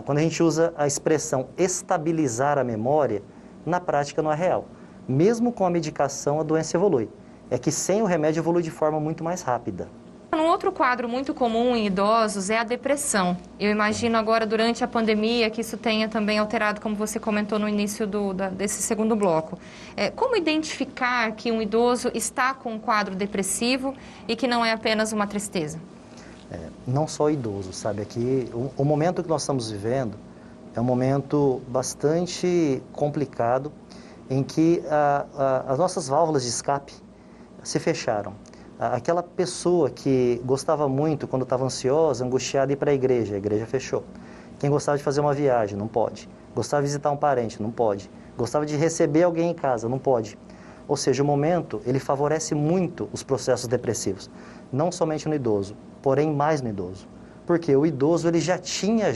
Quando a gente usa a expressão estabilizar a memória, na prática não é real. Mesmo com a medicação, a doença evolui. É que sem o remédio evolui de forma muito mais rápida. Um outro quadro muito comum em idosos é a depressão. Eu imagino agora, durante a pandemia, que isso tenha também alterado, como você comentou no início desse segundo bloco. Como identificar que um idoso está com um quadro depressivo e que não é apenas uma tristeza? Não só idoso, sabe? Aqui, o momento que nós estamos vivendo é um momento bastante complicado em que as nossas válvulas de escape se fecharam. Aquela pessoa que gostava muito, quando estava ansiosa, angustiada, ir para a igreja fechou. Quem gostava de fazer uma viagem, não pode. Gostava de visitar um parente, não pode. Gostava de receber alguém em casa, não pode. Ou seja, o momento, ele favorece muito os processos depressivos. Não somente no idoso, porém mais no idoso. Porque o idoso, ele já tinha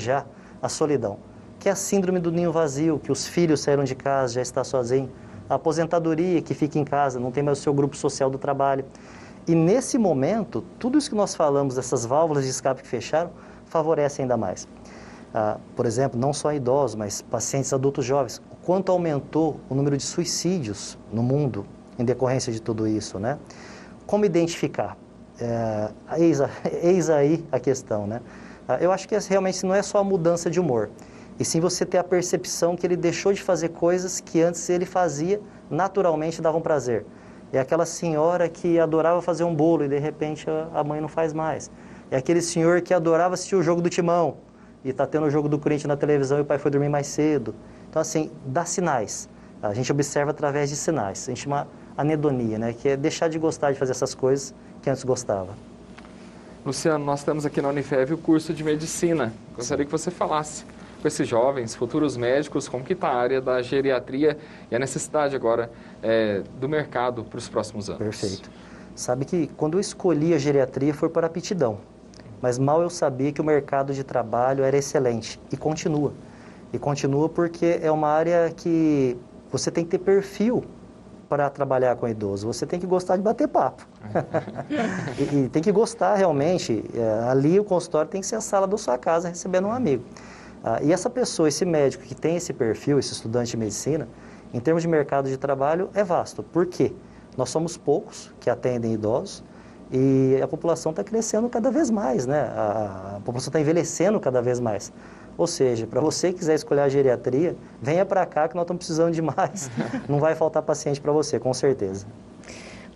a solidão, que é a síndrome do ninho vazio, que os filhos saíram de casa, já está sozinho. A aposentadoria, que fica em casa, não tem mais o seu grupo social do trabalho. E nesse momento, tudo isso que nós falamos, dessas válvulas de escape que fecharam, favorece ainda mais. Por exemplo, não só idosos, mas pacientes adultos jovens. O quanto aumentou o número de suicídios no mundo em decorrência de tudo isso, né? Como identificar? Eis aí a questão, né? Eu acho que realmente não é só a mudança de humor, e sim você ter a percepção que ele deixou de fazer coisas que antes ele fazia naturalmente, davam prazer. É aquela senhora que adorava fazer um bolo e de repente a mãe não faz mais. É aquele senhor que adorava assistir o jogo do Timão e está tendo o jogo do Corinthians na televisão e o pai foi dormir mais cedo. Então, assim, dá sinais. A gente observa através de sinais. A gente chama anedonia, né? Que é deixar de gostar de fazer essas coisas que antes gostava. Luciano, nós temos aqui na Unifev o curso de medicina. Gostaria que você falasse com esses jovens, futuros médicos, como que está a área da geriatria e a necessidade agora do mercado para os próximos anos. Perfeito. Sabe que quando eu escolhi a geriatria foi por aptidão, mas mal eu sabia que o mercado de trabalho era excelente e continua. E continua porque é uma área que você tem que ter perfil para trabalhar com idoso. Você tem que gostar de bater papo. e tem que gostar realmente. Ali o consultório tem que ser a sala da sua casa recebendo um amigo. E essa pessoa, esse médico que tem esse perfil, esse estudante de medicina, em termos de mercado de trabalho, é vasto. Por quê? Nós somos poucos que atendem idosos e a população está crescendo cada vez mais, né? A população está envelhecendo cada vez mais. Ou seja, para você que quiser escolher a geriatria, venha para cá que nós estamos precisando de mais. Não vai faltar paciente para você, com certeza.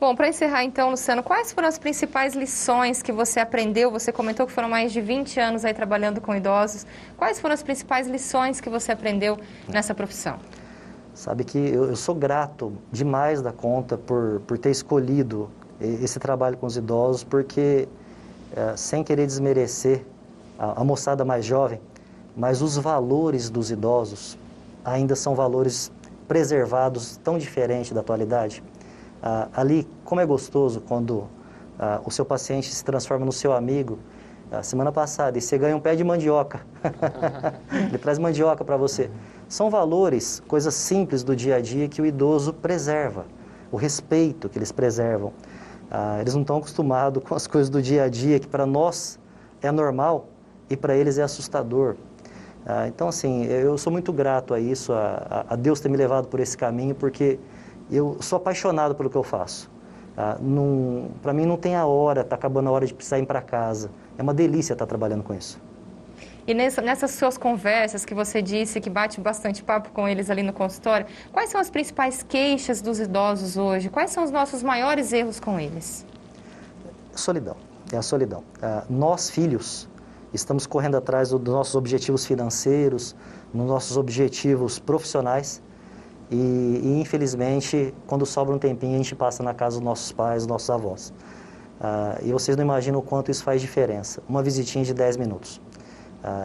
Bom, para encerrar então, Luciano, quais foram as principais lições que você aprendeu? Você comentou que foram mais de 20 anos aí trabalhando com idosos. Quais foram as principais lições que você aprendeu nessa profissão? Sabe que eu sou grato demais da conta por ter escolhido esse trabalho com os idosos, porque, sem querer desmerecer a moçada mais jovem, mas os valores dos idosos ainda são valores preservados tão diferentes da atualidade. Ali, como é gostoso quando o seu paciente se transforma no seu amigo. Semana passada, e você ganha um pé de mandioca. Ele traz mandioca para você. São valores, coisas simples do dia a dia que o idoso preserva. O respeito que eles preservam. Eles não estão acostumados com as coisas do dia a dia, que para nós é normal e para eles é assustador. Então, assim, eu sou muito grato a isso, a Deus ter me levado por esse caminho, porque eu sou apaixonado pelo que eu faço. Para mim não tem a hora, está acabando a hora de precisar ir para casa. É uma delícia estar trabalhando com isso. E nessas suas conversas que você disse, que bate bastante papo com eles ali no consultório, quais são as principais queixas dos idosos hoje? Quais são os nossos maiores erros com eles? Solidão, é a solidão. Nós, filhos, estamos correndo atrás dos nossos objetivos financeiros, dos nossos objetivos profissionais e infelizmente, quando sobra um tempinho, a gente passa na casa dos nossos pais, dos nossos avós. E vocês não imaginam o quanto isso faz diferença. Uma visitinha de 10 minutos.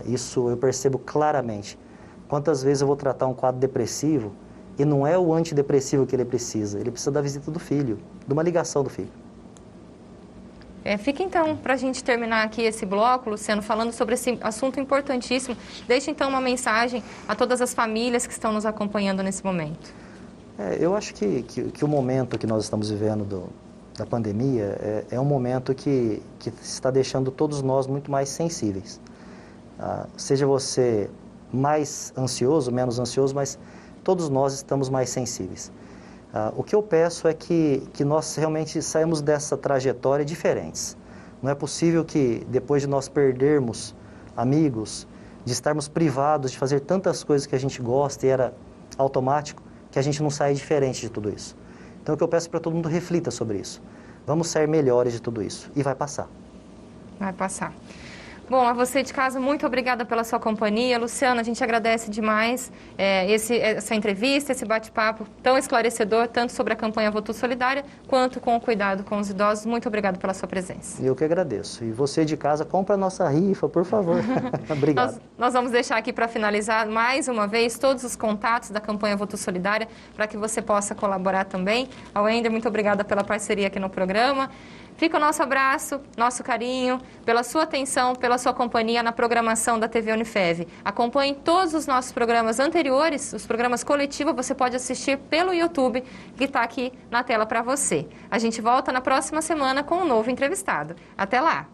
Isso eu percebo claramente. Quantas vezes eu vou tratar um quadro depressivo e não é o antidepressivo que ele precisa da visita do filho, de uma ligação do filho. Fica então, para a gente terminar aqui esse bloco, Luciano, falando sobre esse assunto importantíssimo. Deixe então uma mensagem a todas as famílias que estão nos acompanhando nesse momento. Eu acho que o momento que nós estamos vivendo da pandemia é um momento que está deixando todos nós muito mais sensíveis. Seja você mais ansioso, menos ansioso, mas todos nós estamos mais sensíveis. O que eu peço é que nós realmente saímos dessa trajetória diferentes. Não é possível que, depois de nós perdermos amigos, de estarmos privados de fazer tantas coisas que a gente gosta e era automático, que a gente não saia diferente de tudo isso. Então, o que eu peço para todo mundo reflita sobre isso. Vamos sair melhores de tudo isso. E vai passar. Vai passar. Bom, a você de casa, muito obrigada pela sua companhia. Luciano, a gente agradece demais essa entrevista, esse bate-papo tão esclarecedor, tanto sobre a campanha Voto Solidária, quanto com o cuidado com os idosos. Muito obrigado pela sua presença. Eu que agradeço. E você de casa, compra a nossa rifa, por favor. Obrigado. Nós vamos deixar aqui para finalizar, mais uma vez, todos os contatos da campanha Voto Solidária, para que você possa colaborar também. Ao Ender, muito obrigada pela parceria aqui no programa. Fica o nosso abraço, nosso carinho, pela sua atenção, pela sua companhia na programação da TV Unifev. Acompanhe todos os nossos programas anteriores, os programas coletivos, você pode assistir pelo YouTube, que está aqui na tela para você. A gente volta na próxima semana com um novo entrevistado. Até lá!